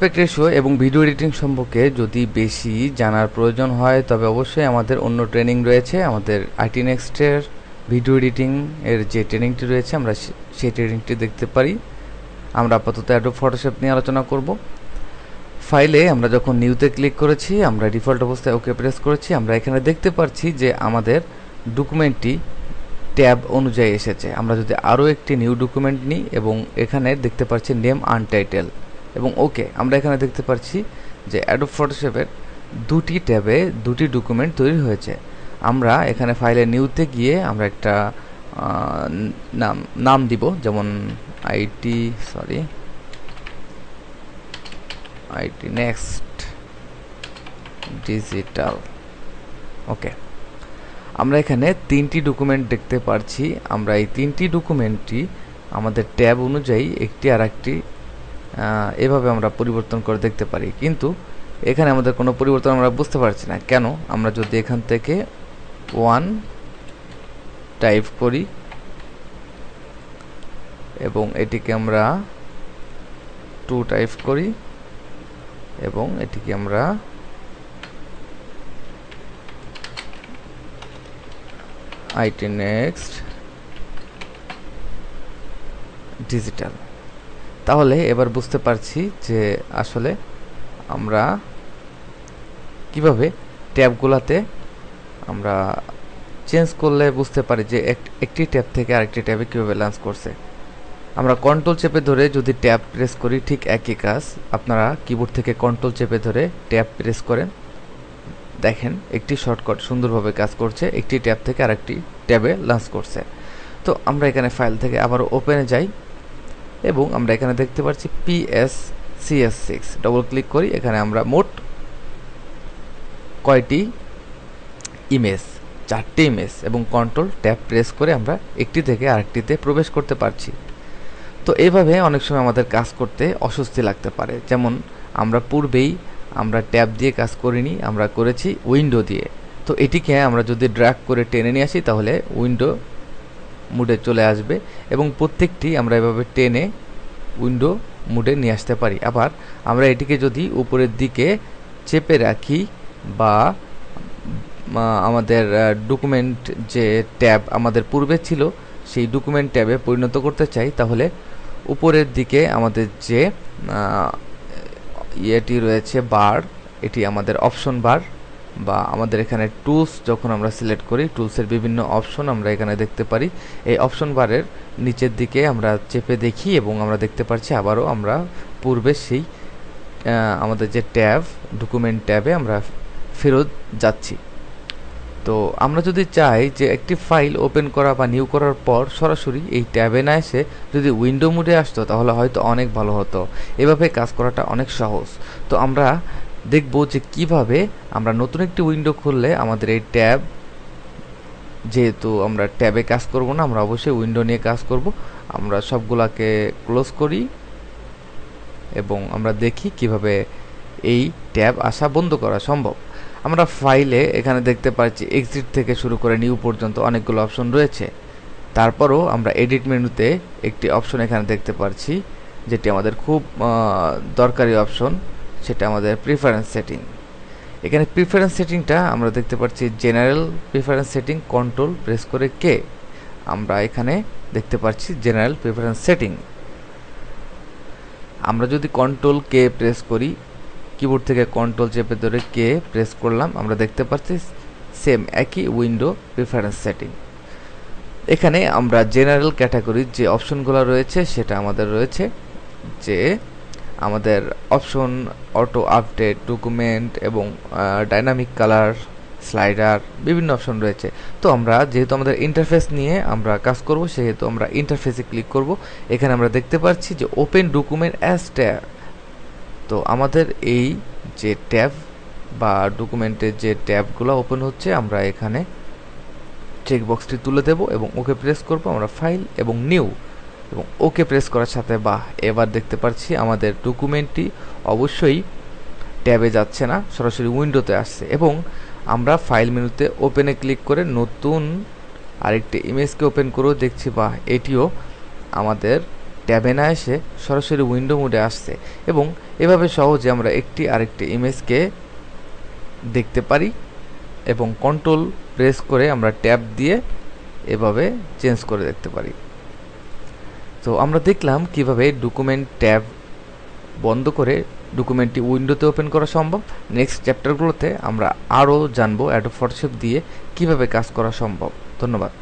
Aspect ratio এবং video editing সম্পর্কে যদি বেশি জানার প্রয়োজন হয় তবে অবশ্যই আমাদের অন্য ট্রেনিং রয়েছে। আমাদের আইটি নেক্সটের ভিডিও এডিটিং এর যে ট্রেনিংটি রয়েছে আমরা সেই ট্রেনিংটি দেখতে পারি। আমরা আপাতত অ্যাডোব ফটোশপ নিয়ে আলোচনা করব। ফাইলে আমরা যখন নিউতে ক্লিক করেছি, আমরা ডিফল্ট অবস্থায় ওকে প্রেস করেছি, আমরা এখানে দেখতে পাচ্ছি যে আমাদের ডকুমেন্টটি ট্যাব অনুযায়ী এসেছে। আমরা যদি আরও একটি নিউ ডকুমেন্ট নিই এবং এখানে দেখতে পাচ্ছি নেম আনটাইটেল এবং ওকে, আমরা এখানে দেখতে পাচ্ছি যে অ্যাডোব ফটোশপের দুটি ট্যাবে দুটি ডকুমেন্ট তৈরি হয়েছে। আমরা এখানে ফাইলে নিউতে গিয়ে আমরা একটা নাম দিব, যেমন আইটি নেক্সট ডিজিটাল। ওকে, আমরা এখানে তিনটি ডকুমেন্ট দেখতে পাচ্ছি। আমরা এই তিনটি ডকুমেন্টটি আমাদের ট্যাব অনুযায়ী একটি আর একটি এভাবে আমরা পরিবর্তন করে দেখতে পারি, কিন্তু এখানে আমাদের কোনো পরিবর্তন আমরা বুঝতে পারছি না কেন। আমরা যদি এখান থেকে 1 টাইপ করি এবং এটিকে আমরা 2 টাইপ করি এবং এটিকে আমরা আইটি নেক্সট ডিজিটাল, তাহলে এবার বুঝতে পারছি যে আসলে আমরা কিভাবে ট্যাবগুলোতে আমরা চেঞ্জ করলে বুঝতে পারি যে একটি ট্যাব থেকে আরেকটি ট্যাবে কীভাবে লঞ্চ করছে। আমরা কন্ট্রোল চেপে ধরে যদি ট্যাব প্রেস করি, ঠিক একই কাজ। আপনারা কিবোর্ড থেকে কন্ট্রোল চেপে ধরে ট্যাব প্রেস করেন, দেখেন একটি শর্টকাট সুন্দরভাবে কাজ করছে, একটি ট্যাব থেকে আরেকটি ট্যাবে লঞ্চ করছে। তো আমরা এখানে ফাইল থেকে আবার ওপেনে যাই এবং আমরা এখানে দেখতে পাচ্ছি PSCS6, ডবল ক্লিক করি। এখানে আমরা মোট কয়টি ইমেজ, 4টি ইমেজ, এবং কন্ট্রোল ট্যাব প্রেস করে আমরা একটি থেকে আরেকটিতে প্রবেশ করতে পারছি। তো এইভাবে অনেক সময় আমাদের কাজ করতে অস্বস্তি লাগতে পারে। যেমন আমরা পূর্বেই আমরা ট্যাব দিয়ে কাজ করিনি, আমরা করেছি উইন্ডো দিয়ে। তো এটিকে আমরা যদি ড্র্যাগ করে টেনে নিয়ে আসি তাহলে উইন্ডো মুডে চলে আসবে এবং প্রত্যেকটি আমরা এভাবে টেনে উইন্ডো মুডে নিয়ে আসতে পারি। আবার আমরা এটিকে যদি উপরের দিকে চেপে রাখি বা আমাদের ডকুমেন্ট যে ট্যাব আমাদের পূর্বে ছিল সেই ডকুমেন্ট ট্যাবে পরিণত করতে চাই, তাহলে উপরের দিকে আমাদের যে ইয়েটি রয়েছে বার, এটি আমাদের অপশন বার, বা আমাদের এখানে টুলস যখন আমরা সিলেক্ট করি, টুলসের বিভিন্ন অপশন আমরা এখানে দেখতে পারি। এই অপশন বারের নিচের দিকে আমরা চেপে দেখি এবং আমরা দেখতে পাচ্ছি আবারও আমরা পূর্বে সেই আমাদের যে ট্যাব, ডকুমেন্ট ট্যাবে আমরা ফেরত যাচ্ছি। তো আমরা যদি চাই যে একটি ফাইল ওপেন করা বা নিউ করার পর সরাসরি এই ট্যাবে না এসে যদি উইন্ডো মোডে আসতো তাহলে হয়তো অনেক ভালো হতো। এভাবে কাজ করাটা অনেক সহজ। তো আমরা দেখব যে কিভাবে আমরা নতুন একটি উইন্ডো খুললে আমাদের এই ট্যাব, যেহেতু আমরা ট্যাবে কাজ করব না, আমরা অবশ্যই উইন্ডো নিয়ে কাজ করব। আমরা সবগুলাকে ক্লোজ করি এবং আমরা দেখি কিভাবে এই ট্যাব আসা বন্ধ করা সম্ভব। আমরা ফাইলে এখানে দেখতে পাচ্ছি এক্সিট থেকে শুরু করে নিউ পর্যন্ত অনেকগুলো অপশন রয়েছে। তারপরও আমরা এডিট মেনুতে একটি অপশন এখানে দেখতে পাচ্ছি যেটি আমাদের খুব দরকারি অপশন, সেটা আমাদের প্রিফারেন্স সেটিং। এখানে প্রিফারেন্স সেটিংটা আমরা দেখতে পাচ্ছি general preference setting, control press করে কে আমরা এখানে দেখতে পাচ্ছি জেনারেল প্রিফারেন্স সেটিং। আমরা যদি কন্ট্রোল কে প্রেস করি, কিবোর্ড থেকে কন্ট্রোল চেপে ধরে কে প্রেস করলাম, আমরা দেখতে পাচ্ছি সেম একই উইন্ডো প্রিফারেন্স সেটিং। এখানে আমরা জেনারেল ক্যাটাগরির যে অপশনগুলো রয়েছে সেটা আমাদের রয়েছে যে আমাদের অপশন অটো আপডেট, ডকুমেন্ট এবং ডাইনামিক কালার, স্লাইডার, বিভিন্ন অপশন রয়েছে। তো আমরা যেহেতু আমাদের ইন্টারফেস নিয়ে আমরা কাজ করব, সেহেতু আমরা ইন্টারফেসে ক্লিক করব। এখানে আমরা দেখতে পাচ্ছি যে ওপেন ডকুমেন্ট অ্যাজ ট্যাব। তো আমাদের এই যে ট্যাব বা ডকুমেন্টের যে ট্যাবগুলো ওপেন হচ্ছে, আমরা এখানে চেকবক্সটি তুলে দেব এবং ওকে প্রেস করব। আমরা ফাইল এবং নিউ এবং ওকে প্রেস করার সাথে এবার দেখতে পাচ্ছি আমাদের ডকুমেন্টটি অবশ্যই ট্যাবে যাচ্ছে না, সরাসরি উইন্ডোতে আসছে। এবং আমরা ফাইল মেনুতে ওপেনে ক্লিক করে নতুন আরেকটি ইমেজকে ওপেন করেও দেখছি এটিও আমাদের ট্যাবে না এসে সরাসরি উইন্ডো মোডে আসছে, এবং এভাবে সহজে আমরা একটি আরেকটি ইমেজকে দেখতে পারি এবং কন্ট্রোল প্রেস করে আমরা ট্যাব দিয়ে এভাবে চেঞ্জ করে দেখতে পারি। তো আমরা দেখলাম কিভাবে ডকুমেন্ট ট্যাব বন্ধ করে ডকুমেন্টটি উইন্ডোতে ওপেন করা সম্ভব। নেক্সট চ্যাপ্টারগুলোতে আমরা আরও জানবো অ্যাডোব ফটোশপ দিয়ে কিভাবে কাজ করা সম্ভব। ধন্যবাদ।